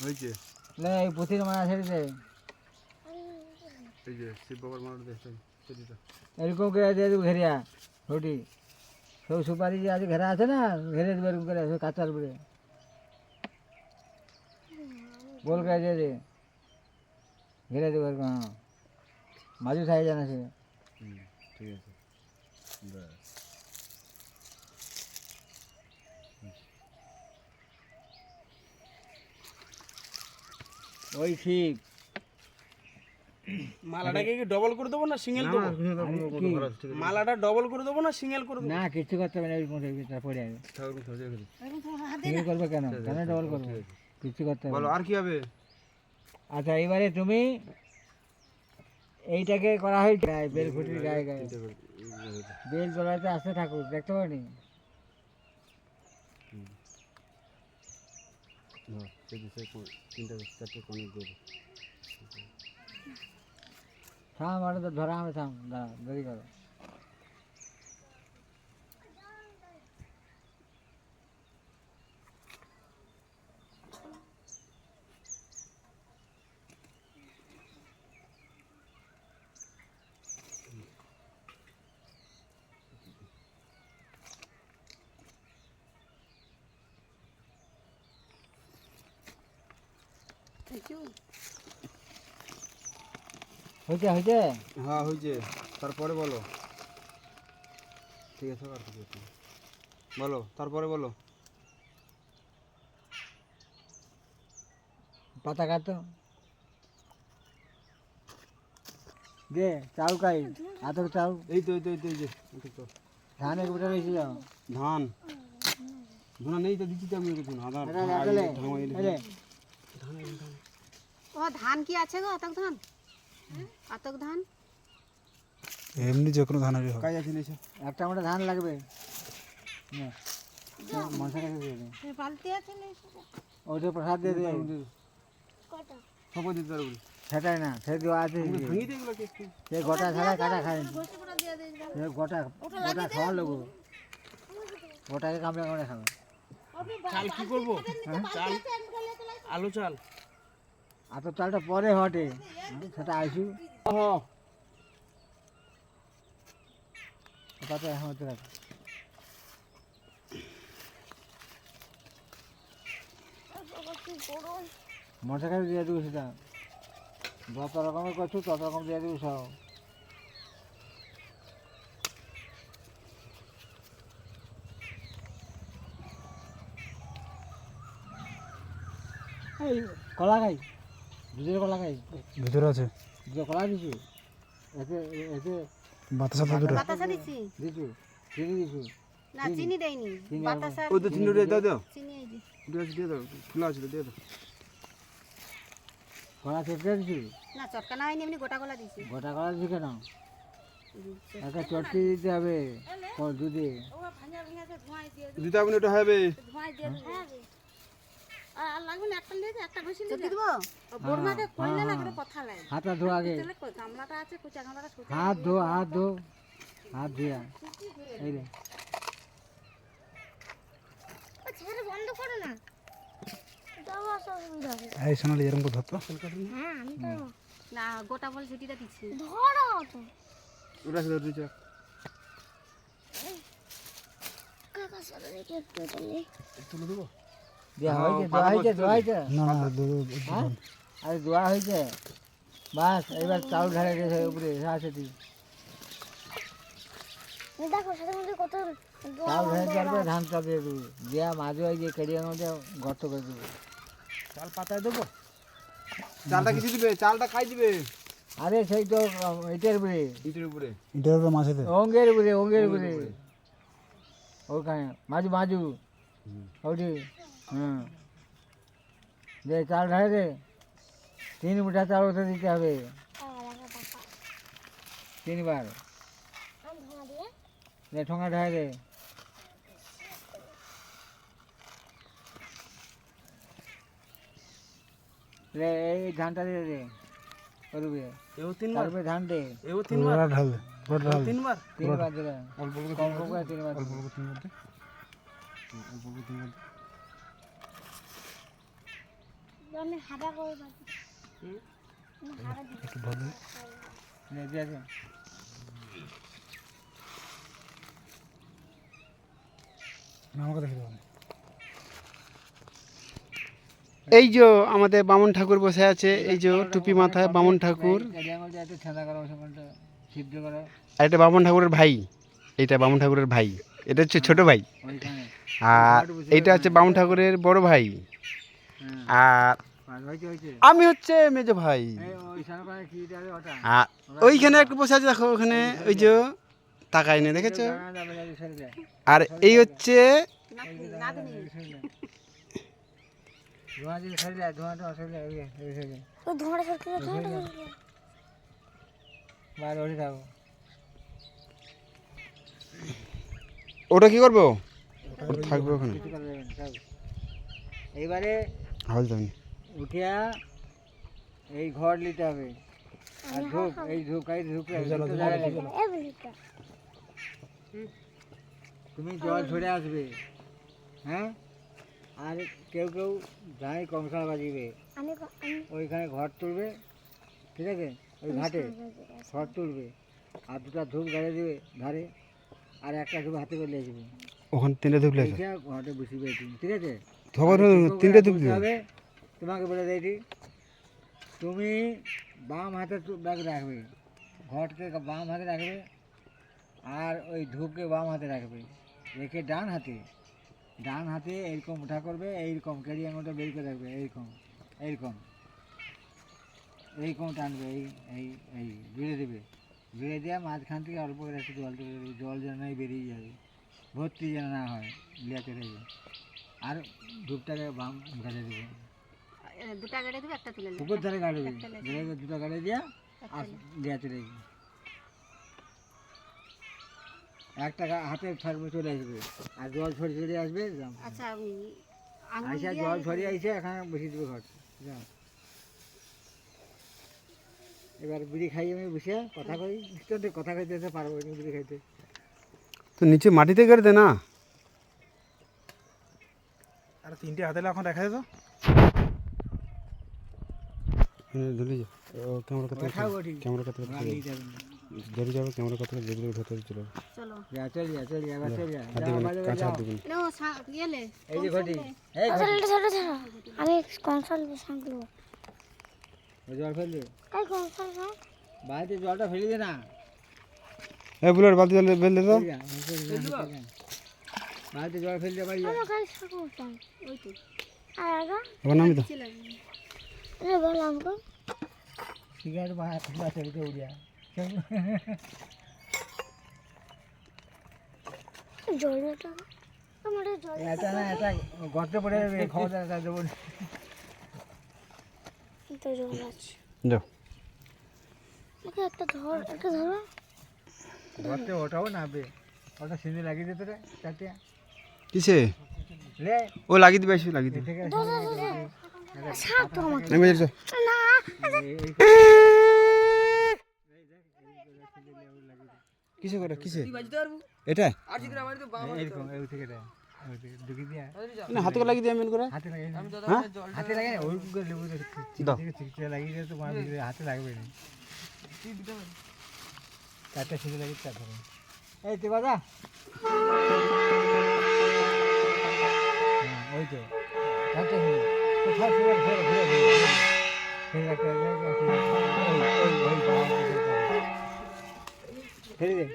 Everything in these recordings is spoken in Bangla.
হয়েছে লে এই পুঁথির মালা ছেড়ে দে। এই যে শিব বাবার মালা দেখছেন সেটা এরকম করে দিয়ে দেবো ঘেরিয়া রুটি সব সুপারি যে আজ ঘেরা আছে না ঘেরে দেবে এরকম করে সব কাঁচার উপরে গোল করে দিয়ে দে ঘেরে দেবো এরকম। হ্যাঁ মাঝু খাই জানা সে ঠিক আছে ওই ঠিক মালাটাকে কি ডবল করে দেবো না সিঙ্গেল দেবো? মালাটা ডবল করে দেবো না সিঙ্গেল করে দেবো? না কিছু করতে হবে না এরকম পড়ে যাবে। সিঙ্গেল করবে কেন কেন ডবল করবো কিছু করতে হবে বলো না। আর কি হবে? আচ্ছা এবারে তুমি এইটাকে করা হয় গায়ে বেল ফুটির গায়ে গায়ে বেল তোলাতে আসতে থাকুক দেখতে পারি থাম আর তো ধরা হবে থাম দাঁড়া দেরি করো হয়েছে হয়েছে হ্যাঁ হয়েছে তারপরে বলো ঠিক আছে আর কিছু বলো তারপরে বলো পাতা কাটো দে চাউ খাই আতর চাউ এই তো এই তো এই তো এই যে এই তো ধান এক বেটা রয়েছে যাও ধান ধুনা নেই তো দিচ্ছি তো আমি দেখুন আধার ও ধান কি আছে গো আতক ধান আতক ধান এমনি যে কোনো ধান হবে কাজ আছে নিছে একটা মোটা ধান লাগবে মশা রেখে দিয়ে দে বালতি আছে না ওটা প্রসাদ দিয়ে দে কটা সব দিতে পারবো সেটাই না সে দেওয়া আছে ভাঙি দে এগুলো একটু সে গোটা ছাড়া কাটা খায় ঘষে পুরো দিয়ে দে সে গোটা গোটা খাওয়া লোক গোটাকে কামড়ে কামড়ে খাবে চাল কি করবো? চাল আলু চাল আর তো চালটা পরে হটে সেটা আইসু পাতা এখন হতে রাখ মশা খাই দিয়ে দেবো সেটা যত রকমের করছো তত রকম দিয়ে দেবো সব এই কলা খাই দুধের কলা খাই ভিতরে আছে দুধের কলা দিছি এতে এতে বাতাসা তো দূরে বাতাসা দিছি দিছু চিনি দিছু না চিনি দেইনি চিনি বাতাসা ওই তো চিনি দাও দাও চিনি এই যে দিয়ে দাও খোলা আছে দিয়ে দাও কলা চটকে দিছু না চটকানা হয়নি এমনি গোটা গলা দিছি গোটা কলা দিছি কেন একটা চটকি দিতে হবে দুধে ও ভাঙা ভাঙা যে ধোঁয়াই দিয়ে দিতে হবে না ওটা হবে ধোঁয়াই দিয়ে আর লাগবে না একটা ঘষি দিয়ে দিব বড়মাকে কইলে না করে কথা লাগে হাতটা ধো আগে তাহলে কই গামলাটা আছে কুচা গামলাটা শুকা হাত ধো হাত দিয়া এই রে ছেড়ে বন্ধ করো না যাওয়া অসুবিধা হবে এই সোনালি এরকম করে ধরতো হ্যাঁ আমি তো না গোটা বল ঝুটিটা দিচ্ছি ধরো তো ওটা শুধু দিতে কাকা সাথে দেখে একটু তাহলে তুলে দেবো দিয়া হয়েছে দোয়া হয়েছে না না হ্যাঁ আরে দোয়া হয়েছে বাস এবার চাউল ঢালে গেছে উপরে আছে ঠিক দেখো সাথে মধ্যে কত চাউল ঢালে তারপরে ধান চাপ দিয়ে দেবো দিয়া মাঝে ওই যে কেড়িয়ার মধ্যে গর্ত করে দেবো চাল পাতায় দেবো চালটা কিছু দিবে চালটা খাই দিবে আরে সেই তো এটার উপরে ইটের উপরে এটার উপরে মাছেতে অঙ্গের উপরে ওখানে মাজু ওটি হুম দে চাল ঢালে দে 3 মুঠা চাল ওতে দিতে হবে 3 বার দে ঠোঙা ঢালে দে রে এই ধানটা দিয়ে দে করবে এও তিনবার তারপরে ধান দে এও তিনবার ঢাল দে পুরো ঢাল দে তিনবার 3 বার দিলে অল্প অল্প কম কম করে 3 বার অল্প অল্প তিন মধ্যে অল্প অল্প তিন আমি হাঁটা করে বাকি হাঁটা দিই একটু ভালো দিয়ে দে। না, আমাকে দেখে দেবো এই যে আমাদের বামন ঠাকুর বসে আছে, এই যে টুপি মাথায় বামন ঠাকুর, এই আঙুলটা একটু ছাঁদা করো, সেখানটা ছিদ্র করো আর এটা বামন ঠাকুরের ভাই, এইটা বামন ঠাকুরের ভাই, এটা হচ্ছে ছোট ভাই, ওইখানে। আর এইটা হচ্ছে বামন ঠাকুরের বড় ভাই, হ্যাঁ আর আর হয়েছে হয়েছে আমি হচ্ছে মেজো ভাই। এই ওই সামনে কি আছে ওটা আর ওইখানে একটু বসে আছে, দেখো ওখানে ওই যে তাকাই না, দেখেছো? আর এই হচ্ছে ধোঁয়া দিয়ে সারিলে ধোঁয়াটা সারিলে তো ধোঁড়া সরতে বার ওঠে থাকো। ওটা কি করবো? ওটা থাকবে ওখানে, কিছু করা যাবে না, থাকো। এইবারে হাল যাবে। উঠিয়া এই ঘর নিতে হবে আর ধূপ, এই ধূপ এই ধূপ তুমি জল ছড়ে আসবে, হ্যাঁ? আর কেউ কেউ যাই কংসাল বাজিবে, আমি ওইখানে ঘর তুলবে, ঠিক আছে? ওই ঘাটে ঘর তুলবে আর দুটো ধূপ গাড়িয়ে দেবে ধারে, আর একটা ধূপ হাতে করে নিয়ে আসবে, ওখানে তিনটে ধুপলে আছে, এসে ঘরটা বসিবে তুমি, ঠিক আছে? তিনটে ধুপ দিবে। হবে তোমাকে বলে দিয়েছি, তুমি বাম হাতে ব্যাগ রাখবে, ঘটকে বাম হাতে রাখবে আর ওই ধূপকে বাম হাতে রাখবে, রেখে ডান হাতে এইরকম উঠা করবে, এইরকম কেড়ি আঙুলটা বের করে রাখবে, এইরকম এইরকম এইরকম টানবে, এই এই এই জুড়ে দেবে, জুড়ে দেওয়া মাঝখান থেকে অল্প করে একটু জল তুলে দেবে, জল যেন নয় বেরিয়ে যাবে, ভর্তি যেন না হয়, লিয়াতে দেবে। আর ধূপটাকে বাম গাড়ে দেবে, দুটা গাড়ি দেবে একটা তুলে উপর ধারে গাড়ি দেবে, দুটো গাড়ি দিয়া আর লিয়াতে দেবে, একটা হাতে থাকবে, চলে আসবে আর জল ছড়িয়ে আসবে। আচ্ছা আইসা জল ছড়িয়ে আইসে এখানে বসিয়ে দেবে ঘর, যাও। এবার বিড়ি খাইয়ে আমি বসে কথা কই, কথা খাইতে যেতে পারবো না বিড়ি খাইতে। তো নিচে মাটিতে করে দে না, আর তিনটে হাতে এখন দেখা যেত। ধরে যা, ক্যামেরা কত খাবো ঠিক ক্যামেরা কত ধরে যাবে, ক্যামেরা কত ধরে ভেতরে চলে যাবে। চলো যা, চল যা, চল যা, এবার চল যা, হাত যাও, দিবেন, বাজারে কাছে যাও। হাত দিবেন। নাও গেলে এই যে ঘটি, এই ঘটি, আমি কনসাল সামনে ওই জল ফেলবে, কাই কনসাল না বাড়িতে জলটা ফেলে দে না, এই বুলেট বালতি জল বেল দে তো। ফেলে যা, বাড়িতে জল ফেলে দে, বাড়ি যা। আমার কাছে সাকোটাই ওই তো আর আগা এবার নামি তো। এ বললাম গো সিগারেট খোলা চলতে উড়িয়া জলটা আমার জল এটা না, এটা গর্তে পড়ে যাবে, খবর দেবো। তো জল আছে যাও, ওকে একটা ধরো গর্তে ওটাও নাবে, ওটা সিঁড়ি লাগিয়ে দিতে রে চারটে কিসে? রে, ও লাগিয়ে দিবে, এসে লাগিয়ে দিবে। ঠিক আছে? সাপ তো আমাকে আমি বেরিয়ে যাও। না কিসে করে, কিসে এটা? এইরকম এই থেকে দেয়, ওই থেকে ঢুকিয়ে দিয়া না হাতে করে লাগিয়ে দিয়ে মেন করে। হাতে লাগিয়ে হ্যাঁ হাতে লাগে না, ওই লেবু দাও। চিকচিকে লাগিয়ে দিয়ে তো হাতে লাগবে না, চারটে সিঁড়ি লাগিয়ে চারটে। এই তো বাজা, হ্যাঁ ওই তো চারটে সিঁড়ি, তো সব সিঁড়ি ঘুরে ঘুরে ঘুরে ফেলে রাখতে হবে, ফেলে দে।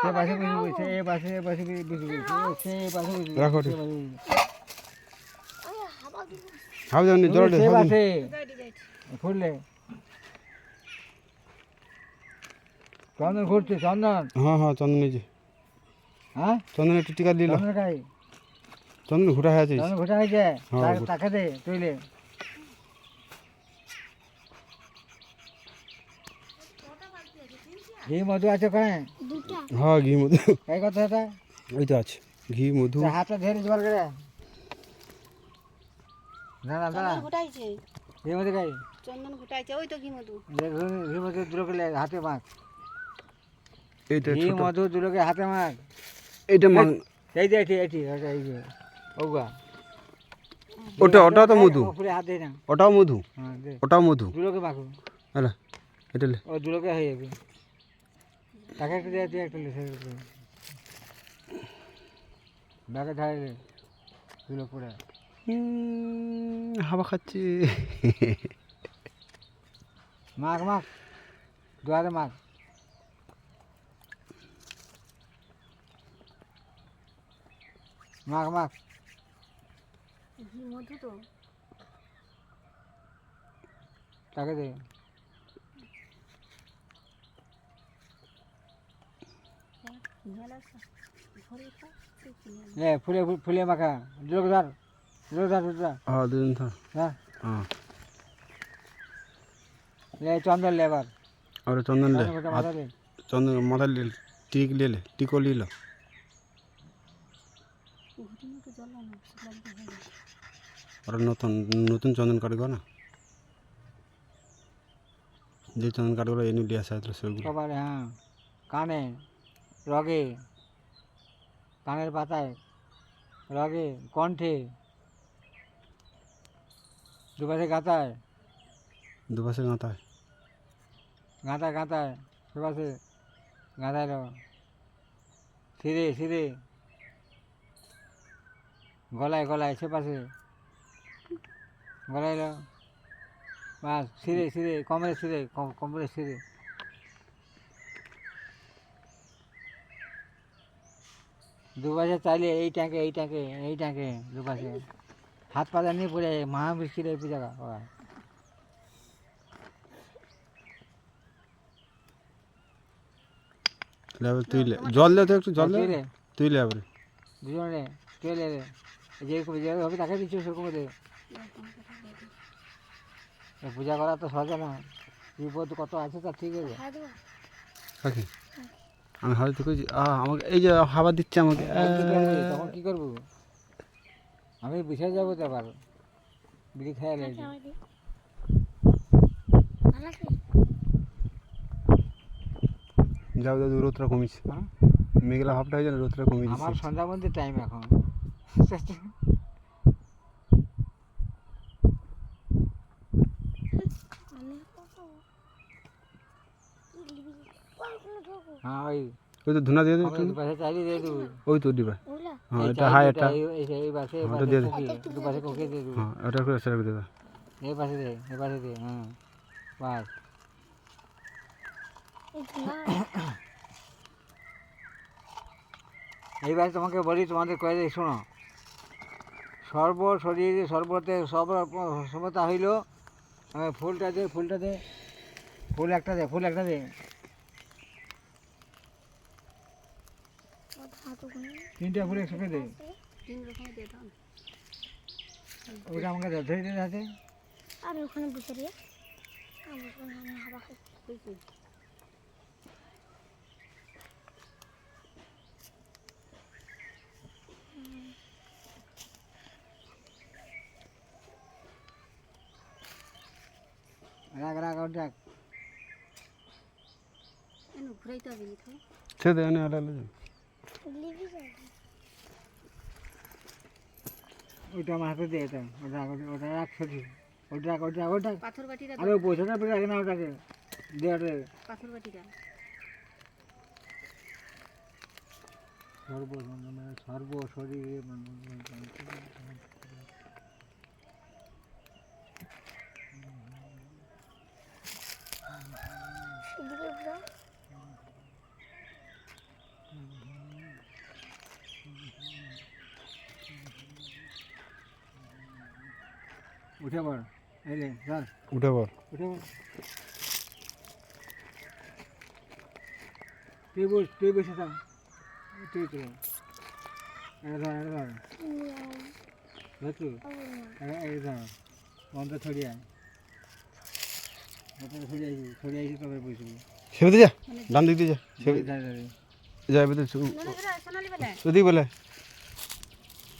সে পাশে বসে বসে এ পাশে বসে বসে সে পাশে বসে রাখো সে ঠিক। পাশে বসে। হাফ জানি জল সে পাশে খুললে চন্দন ঘুরছে চন্দন হ্যাঁ হ্যাঁ চন্দন এই যে হ্যাঁ চন্দন একটু টিকা দিল চন্দন খাই চন্দন ঘুরা হয়ে আছে চন্দন ঘুরতে হয়েছে হ্যাঁ, তাকে দে তুইলে ঘি মধু আছে ওখানে দুটা হ্যাঁ ঘি মধু এই কথা এটা ওই তো আছে ঘি মধু হাতটা ধরে জল করে না না দাঁড়া ঘুটাইছে ঘি মধু খাই চন্দন ঘুটাইছে ওই তো ঘি মধু ঘি মধু দুটো গেলে হাতে মাখ এইটা ঘি ছোট মধু দুটোকে হাতে মাখ এইটা এই যে এটি ওটা এই যে ওগা ওটা তো মধু উপরে হাত দে না ওটাও মধু হ্যাঁ দে ওটাও মধু দুটোকে মাখো হ্যাঁ এটা লে ও দুটোকে হয়ে যাবে তাকে একটা দিয়ে একটা লে ব্যাগে ধারে দুটো পড়ে হাওয়া খাচ্ছে মাখ মাখ দুয়ারে মাখ মাখ মাখ ঘি মধু তো তাকে দে ফুলে ফুলে মাখা দুটোকে ধর দুটো হ্যাঁ দুদিন ধর হ্যাঁ হ্যাঁ লে চন্দন লেবার আর চন্দন লে মাথা দে চন্দন মাথা লে টিক লে লে টিকো লিল আর নতুন নতুন চন্দন কাটবো না যে চন্দন কাঠগুলো এনে নিয়ে আসা হয়েছিল সেগুলো কপালে হ্যাঁ কানে রগে কানের পাতায় রগে কণ্ঠে দুপাশে গাঁথায় দুপাশে গাঁথায় গাঁথায় গাঁথায় দুপাশে গাঁথায় সিরে সিরে গলায় গলায় সেপাশে গলায় বাস সিরে সিরে কমরে সিরে কমরে সিরে দুপাশে চাইলে এই ট্যাঙ্কে দুপাশে হাত পাতা নিয়ে পড়ে মহাবৃষ্টির এই পূজা করা তুই লে জল দে তো একটু জল দে তুইলে তুই লে আবার দুজনে তুইলে যেরকম যেভাবে হবে তাকে দিচ্ছ সেরকম দে এ পূজা করা তো সহজ না বিপদ কত আছে তা ঠিক আছে কাকি আমি হয়তো কইছি আমাকে এই যে হাওয়া দিচ্ছে আমাকে তখন কি করবো আমি বিছাই যাবো তো আবার বিড়ি খেয়ে লাগছে যাও দাদু রোদটা কমিছে হ্যাঁ? মেঘলা হাফটা হয়ে যায় রোদটা কমে আমার দিচ্ছে সন্ধ্যা মধ্যে টাইম এখন হ্যাঁ ওই তো ধুনা দিয়ে দে একটু দুপাশে চাইলে দিয়ে দেবো ওই তো দিবা হ্যাঁ এই এটা হাই এটা এই পাশে হ্যাঁ, ওটা দিয়ে দে। দুপাশে কোকে দিয়ে দেবো হ্যাঁ ওটা করে সেটা করে দেবা এই পাশে দে হ্যাঁ বাস এইবার তোমাকে বলি তোমাদের কয়ে দিই শোনো সর্ব শরীর সর্বতে সব সমতা হইল ফুলটা দে ফুল একটা দে তিনটা ফুল একসঙ্গে দে তিন রকমের দিয়ে দাও ওইটা আমাকে ধরে দিতে হাতে আমি ওখানে বসে রে আমি ওখানে হাওয়া খাচ্ছি রাখ রাখ ঘুরাইতে হবে নি খাই সে দে এনে আলাদা ওইটা আমার হাতে দে এটা ওটা রাখ সঠিক ওটা পাথর বাটিটা আরে পয়সাটা পেয়ে রাখে না ওটাকে দে ওটা পাথর বাটিটা সর্ব শরীরে উঠে পড়, এই রে ধর, উঠে পড়। উঠে পড়। তুই বসে থাক, তুই চলে ধর ধরছু, এই ধর বন্ধ ছড়িয়ে আয়, ছড়িয়ে আইসি তবে বসবি। সেবে যা, ডান দিক দিয়ে যা, সেবে যা, এবার সোনালি বলে সুদি বলে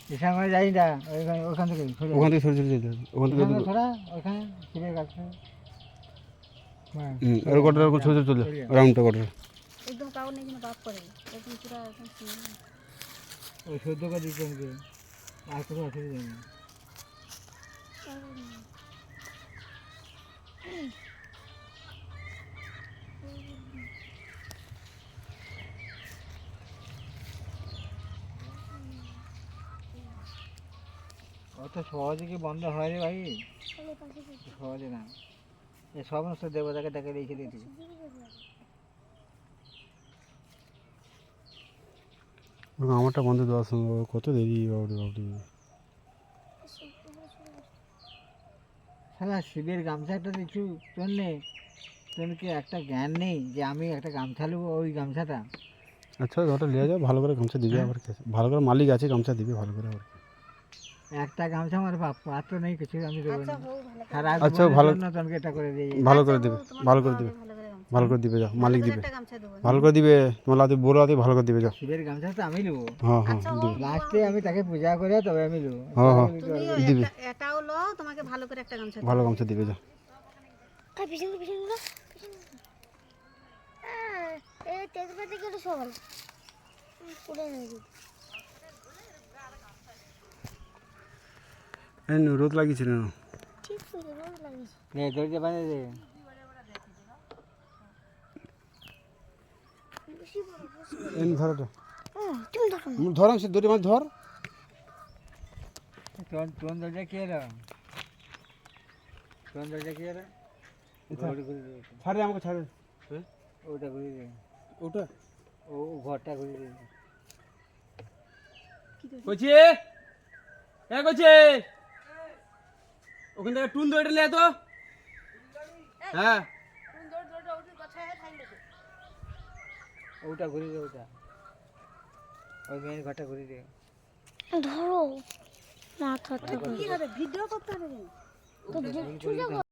এখান করে যাই না, ওখান থেকে ছড়িয়ে ওখান থেকে সরে চলে যেতে হবে। ওখান থেকে ছড়া, ওখানে ছিঁড়ে গাছে। আর কটার ছোট ছোট চলে রাউন্ডটা কটার। একদম কাউ নেই যেন বাপ করে একদম পুরা একদম ওই 14 কা দিকে নিবে, আর কোনো অসুবিধা নেই। অত সহজে কি বন্ধ হয় রে ভাই? সহজে না, এই সমস্ত দেবতাকে ডেকে রেখে দিয়েছি। আমারটা বন্ধ দেওয়ার সঙ্গে কত দেরি বাবরি বাবরি। শালা শিবের গামছাটা দিচ্ছু জন্যে তোর কি একটা জ্ঞান নেই যে আমি একটা গামছা নেবো, ওই গামছাটা আচ্ছা ওটা নিয়ে যাও, ভালো করে গামছা দিবে আবার, ভালো করে মালিক আছে গামছা দিবে ভালো করে আবার। একটা গামছা আমার পাত্র নেই কিছু, আমি দেবো না। সারা আচ্ছা, জীবনের ভালো- জন্য তোকে এটা করে দিয়ে ভালো করে দিবে, ভালো করে দিবে, ভালো করে দিবে, যাও মালিক দিবে, একটা গামছা দেবো ভালো করে দিবে, তোমার লাতে বড় হাতে ভালো করে দিবে, যাও। শিবের গামছা তো আমি নেবো, হ্যাঁ হ্যাঁ দিবে, লাস্টে আমি তাকে পূজা করে তবে আমি নেবো। হ্যাঁ হ্যাঁ তুমিও দিবে, এটাও লও, তোমাকে ভালো করে একটা গামছা ভালো গামছা দিবে, যাও। পিছনে পিছনে লও এই তেজপাতা কেটে সবাই পুড়ে নেবে এই রোদ লাগিয়েছিল না, ঠিক করে রোজ লাগিয়েছি নে দরজা বানিয়ে দে। এই ধর এটা, তুমি দেখো ধর সে দড়ি মাছ ধর। তোর দরজা কে এলো? তোর দরজা কে এলো? ছাড়ে আমাকে ছাড়ে, ওটা ঘুরে দে, ওটা ও ঘরটা ঘুরে দে। কইছি এ কইছি ওখান থেকে টুন দইটা নিয়ে তো। হ্যাঁ ওটা ঘুরে দে, ওটা ওই মেয়ের ঘরটা ঘুরে দে। ধরো মাথা কি হবে ভিডিও করতে হবে তো